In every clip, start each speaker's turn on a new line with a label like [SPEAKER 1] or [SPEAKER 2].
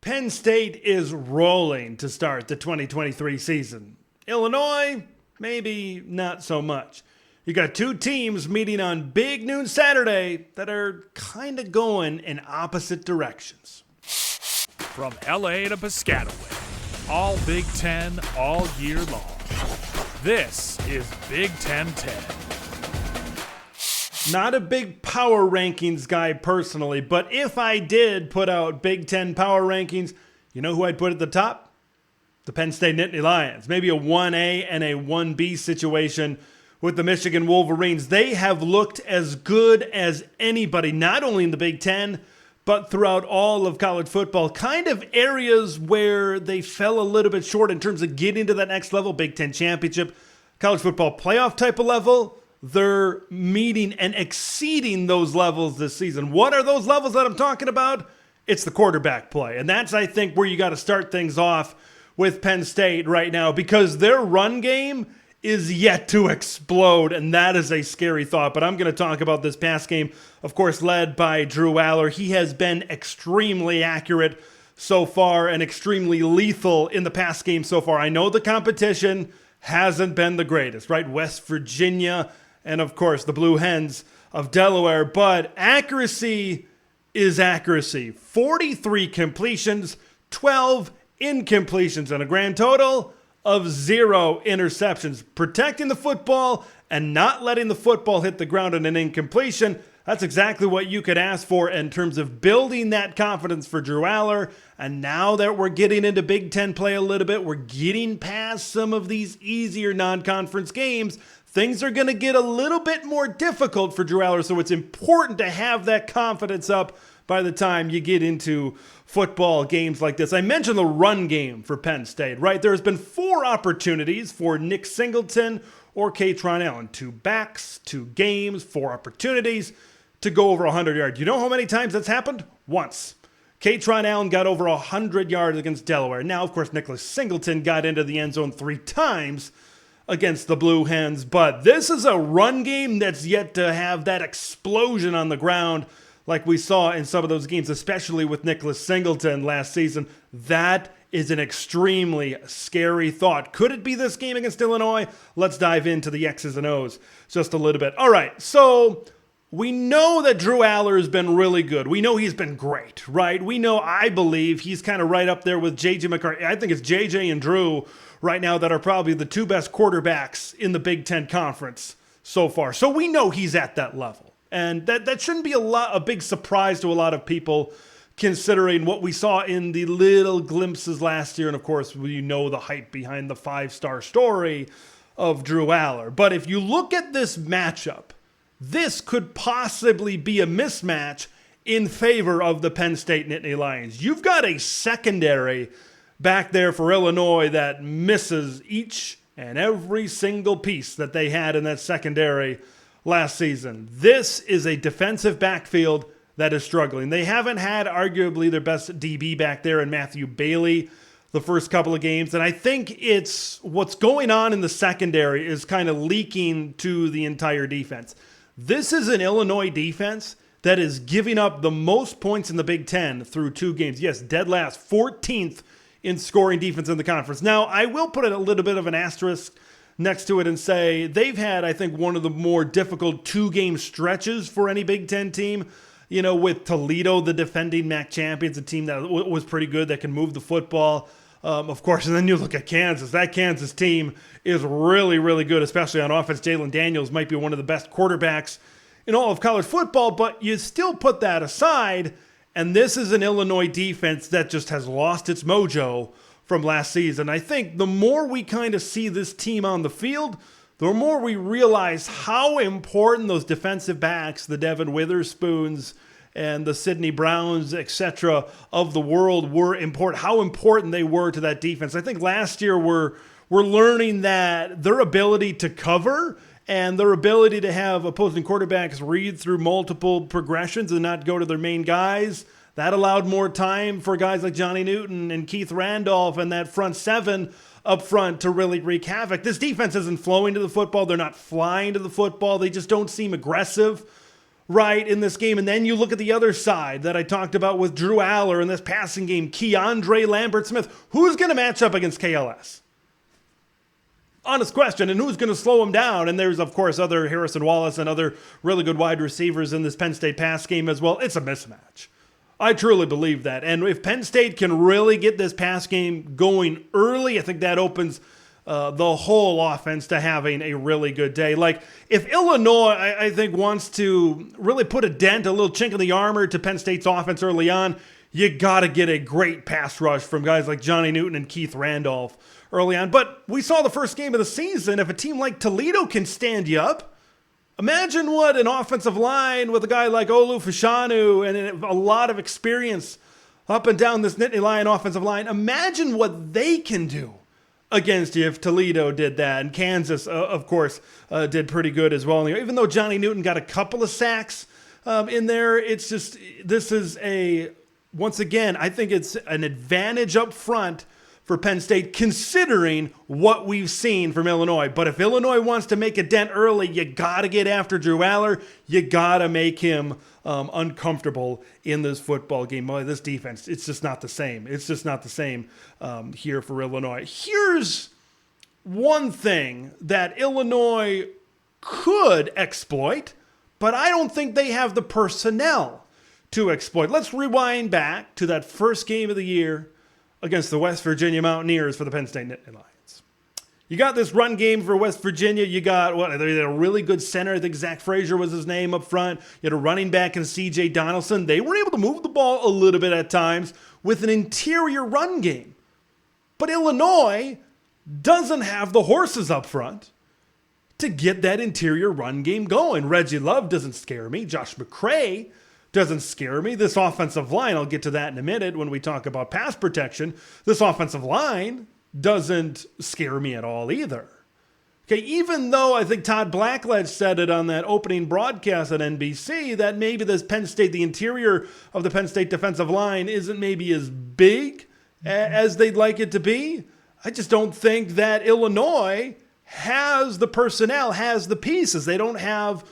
[SPEAKER 1] Penn State is rolling to start the 2023 season. Illinois, maybe not so much. You got two teams meeting on Big Noon Saturday that are kind of going in opposite directions.
[SPEAKER 2] From LA to Piscataway, all Big Ten all year long. This is Big Ten 10.
[SPEAKER 1] Not a big power rankings guy personally, but if I did put out Big Ten power rankings, you know who I'd put at the top? The Penn State Nittany Lions. Maybe a 1A and a 1B situation with the Michigan Wolverines. They have looked as good as anybody, not only in the Big Ten, but throughout all of college football. Kind of areas where they fell a little bit short in terms of getting to that next level, Big Ten championship, college football playoff type of level. They're meeting and exceeding those levels this season. What are those levels that I'm talking about? It's the quarterback play. And that's, I think, where you got to start things off with Penn State right now, because their run game is yet to explode, and that is a scary thought. But I'm going to talk about this pass game, of course, led by Drew Allar. He has been extremely accurate so far and extremely lethal in the pass game so far. I know the competition hasn't been the greatest, right? West Virginia and, of course, the Blue Hens of Delaware. But accuracy is accuracy. 43 completions, 12 incompletions, and a grand total of 0 interceptions. Protecting the football and not letting the football hit the ground in an incompletion. That's exactly what you could ask for in terms of building that confidence for Drew Allar. And now that we're getting into Big Ten play a little bit, we're getting past some of these easier non-conference games. Things are going to get a little bit more difficult for Drew Allar, so it's important to have that confidence up by the time you get into football games like this. I mentioned the run game for Penn State, right? There's been 4 opportunities for Nick Singleton or Kaytron Allen. 2 backs, 2 games, 4 opportunities to go over 100 yards. You know how many times that's happened? Once. Kaytron Allen got over 100 yards against Delaware. Now, of course, Nicholas Singleton got into the end zone 3 times against the Blue Hens, but this is a run game that's yet to have that explosion on the ground like we saw in some of those games, especially with Nicholas Singleton last season. That is an extremely scary thought. Could it be this game against Illinois? Let's dive into the X's and O's just a little bit. All right, so we know that Drew Allar has been really good. We know he's been great, right? We know, I believe, he's kind of right up there with J.J. McCarthy. I think it's J.J. and Drew right now that are probably the 2 best quarterbacks in the Big Ten Conference so far. So we know he's at that level. And that shouldn't be a big surprise to a lot of people, considering what we saw in the little glimpses last year. And, of course, we know the hype behind the 5-star story of Drew Allar. But if you look at this matchup, this could possibly be a mismatch in favor of the Penn State Nittany Lions. You've got a secondary back there for Illinois that misses each and every single piece that they had in that secondary last season. This is a defensive backfield that is struggling. They haven't had arguably their best DB back there in Matthew Bailey the first couple of games. And I think it's what's going on in the secondary is kind of leaking to the entire defense. This is an Illinois defense that is giving up the most points in the Big Ten through 2 games. Yes, dead last, 14th in scoring defense in the conference. Now, I will put a little bit of an asterisk next to it and say they've had, I think, one of the more difficult 2-game stretches for any Big Ten team. You know, with Toledo, the defending MAC champions, a team that was pretty good, that can move the football, of course. And then you look at Kansas. That Kansas team is really, really good, especially on offense. Jalen Daniels might be one of the best quarterbacks in all of college football, but you still put that aside, and this is an Illinois defense that just has lost its mojo from last season. I think the more we kind of see this team on the field, the more we realize how important those defensive backs, the Devin Witherspoons and the Sidney Browns, etc., of the world were important, how important they were to that defense. I think last year we're learning that their ability to cover and their ability to have opposing quarterbacks read through multiple progressions and not go to their main guys, that allowed more time for guys like Johnny Newton and Keith Randolph and that front 7 up front to really wreak havoc. This defense isn't flowing to the football. They're not flying to the football. They just don't seem aggressive. right, in this game. And then you look at the other side that I talked about with Drew Allar in this passing game, Keandre Lambert-Smith. Who's going to match up against KLS? Honest question. And who's going to slow him down? And there's, of course, other Harrison Wallace and other really good wide receivers in this Penn State pass game as well. It's a mismatch. I truly believe that. And if Penn State can really get this pass game going early, I think that opens the whole offense to having a really good day. Like, if Illinois, I think, wants to really put a dent, a little chink in the armor to Penn State's offense early on, you got to get a great pass rush from guys like Johnny Newton and Keith Randolph early on. But we saw the first game of the season. If a team like Toledo can stand you up, imagine what an offensive line with a guy like Olu Fashanu and a lot of experience up and down this Nittany Lion offensive line, imagine what they can do against you if Toledo did that. And Kansas, of course, did pretty good as well. Even though Johnny Newton got a couple of sacks in there, it's just, this is once again, I think it's an advantage up front for Penn State, considering what we've seen from Illinois. But if Illinois wants to make a dent early, you got to get after Drew Allar. You got to make him uncomfortable in this football game. Boy, this defense, it's just not the same. It's just not the same here for Illinois. Here's one thing that Illinois could exploit, but I don't think they have the personnel to exploit. Let's rewind back to that first game of the year against the West Virginia Mountaineers for the Penn State Nittany Lions. You got this run game for West Virginia. You got, they had a really good center. I think Zach Frazier was his name up front. You had a running back in C.J. Donaldson. They were able to move the ball a little bit at times with an interior run game. But Illinois doesn't have the horses up front to get that interior run game going. Reggie Love doesn't scare me. Josh McCray doesn't scare me. This offensive line, I'll get to that in a minute when we talk about pass protection. This offensive line doesn't scare me at all either. Okay, even though I think Todd Blackledge said it on that opening broadcast at NBC that maybe this Penn State, the interior of the Penn State defensive line isn't maybe as big as they'd like it to be. I just don't think that Illinois has the personnel, has the pieces. They don't have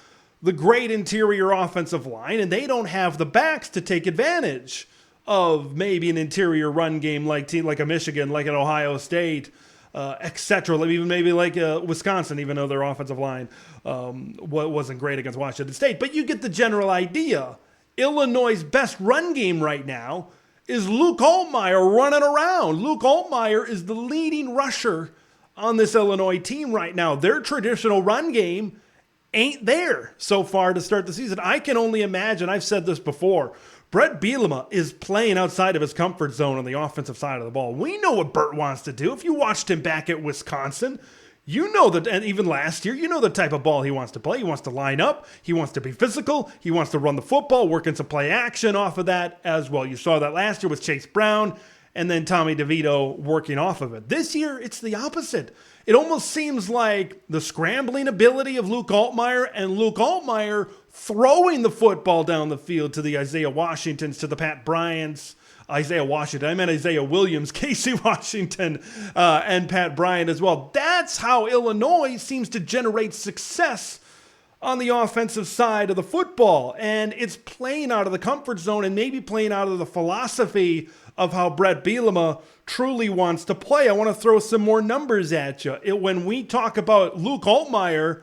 [SPEAKER 1] the great interior offensive line, and they don't have the backs to take advantage of maybe an interior run game like a Michigan, like an Ohio State, etc. Even maybe like Wisconsin, even though their offensive line wasn't great against Washington State. But you get the general idea. Illinois' best run game right now is Luke Altmyer running around. Luke Altmyer is the leading rusher on this Illinois team right now. Their traditional run game ain't there so far to start the season. I can only imagine, I've said this before, Bret Bielema is playing outside of his comfort zone on the offensive side of the ball. We know what Bert wants to do. If you watched him back at Wisconsin, you know that, and even last year, you know the type of ball he wants to play. He wants to line up. He wants to be physical. He wants to run the football, working some play action off of that as well. You saw that last year with Chase Brown and then Tommy DeVito working off of it. This year, it's the opposite. It almost seems like the scrambling ability of Luke Altmyer and Luke Altmyer throwing the football down the field to the Isaiah Washingtons, to the Pat Bryants. Isaiah Washington, I meant Isaiah Williams, Casey Washington, and Pat Bryant as well. That's how Illinois seems to generate success on the offensive side of the football. And it's playing out of the comfort zone and maybe playing out of the philosophy of how Bret Bielema truly wants to play. I want to throw some more numbers at you. When we talk about Luke Altmyer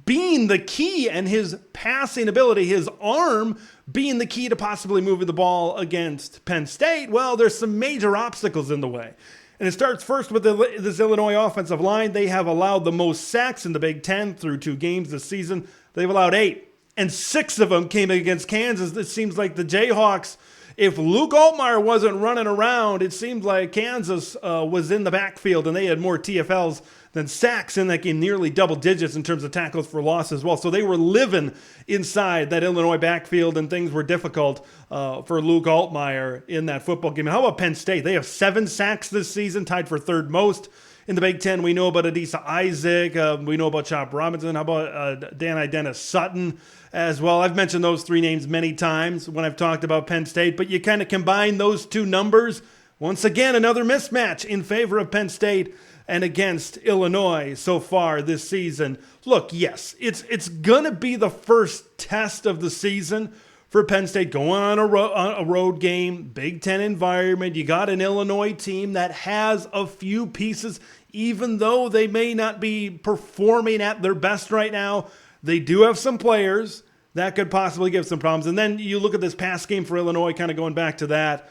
[SPEAKER 1] being the key and his passing ability, his arm being the key to possibly moving the ball against Penn State, well, there's some major obstacles in the way. And it starts first with this Illinois offensive line. They have allowed the most sacks in the Big Ten through 2 games this season. They've allowed 8, and 6 of them came against Kansas. It seems like the Jayhawks, if Luke Altmyer wasn't running around, it seemed like Kansas was in the backfield, and they had more TFLs than sacks in that game, nearly double digits in terms of tackles for loss as well. So they were living inside that Illinois backfield, and things were difficult for Luke Altmyer in that football game. How about Penn State? They have 7 sacks this season, tied for 3rd most in the Big Ten. We know about Adisa Isaac. We know about Chop Robinson. How about Dan Dennis Sutton as well? I've mentioned those 3 names many times when I've talked about Penn State, but you kind of combine those 2 numbers. Once again, another mismatch in favor of Penn State and against Illinois so far this season. Look, yes, it's going to be the first test of the season for Penn State, going on a road game, Big Ten environment. You got an Illinois team that has a few pieces, even though they may not be performing at their best right now. They do have some players that could possibly give some problems. And then you look at this past game for Illinois, kind of going back to that.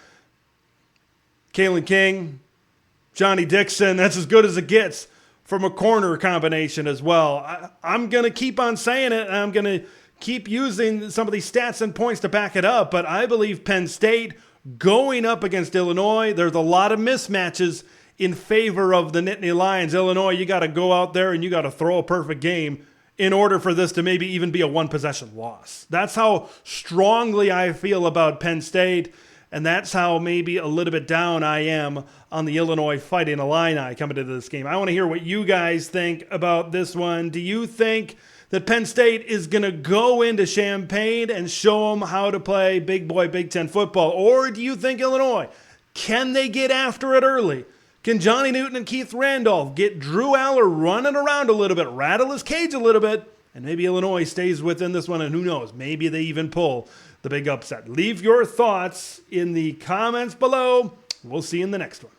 [SPEAKER 1] Kalen King, Johnny Dixon, that's as good as it gets from a corner combination as well. I'm going to keep on saying it, and I'm going to keep using some of these stats and points to back it up, but I believe Penn State going up against Illinois, there's a lot of mismatches in favor of the Nittany Lions. Illinois, you got to go out there and you got to throw a perfect game in order for this to maybe even be a one-possession loss. That's how strongly I feel about Penn State, and that's how maybe a little bit down I am on the Illinois Fighting Illini coming into this game. I want to hear what you guys think about this one. Do you think that Penn State is going to go into Champaign and show them how to play big boy Big Ten football? Or do you think Illinois, can they get after it early? Can Johnny Newton and Keith Randolph get Drew Allar running around a little bit, rattle his cage a little bit, and maybe Illinois stays within this one, and who knows, maybe they even pull the big upset. Leave your thoughts in the comments below. We'll see you in the next one.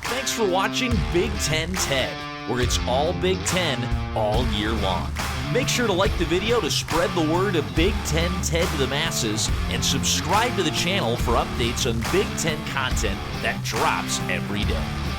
[SPEAKER 3] Thanks for watching Big Ten Ted, where it's all Big Ten all year long. Make sure to like the video to spread the word of Big Ten Ted to the masses, and subscribe to the channel for updates on Big Ten content that drops every day.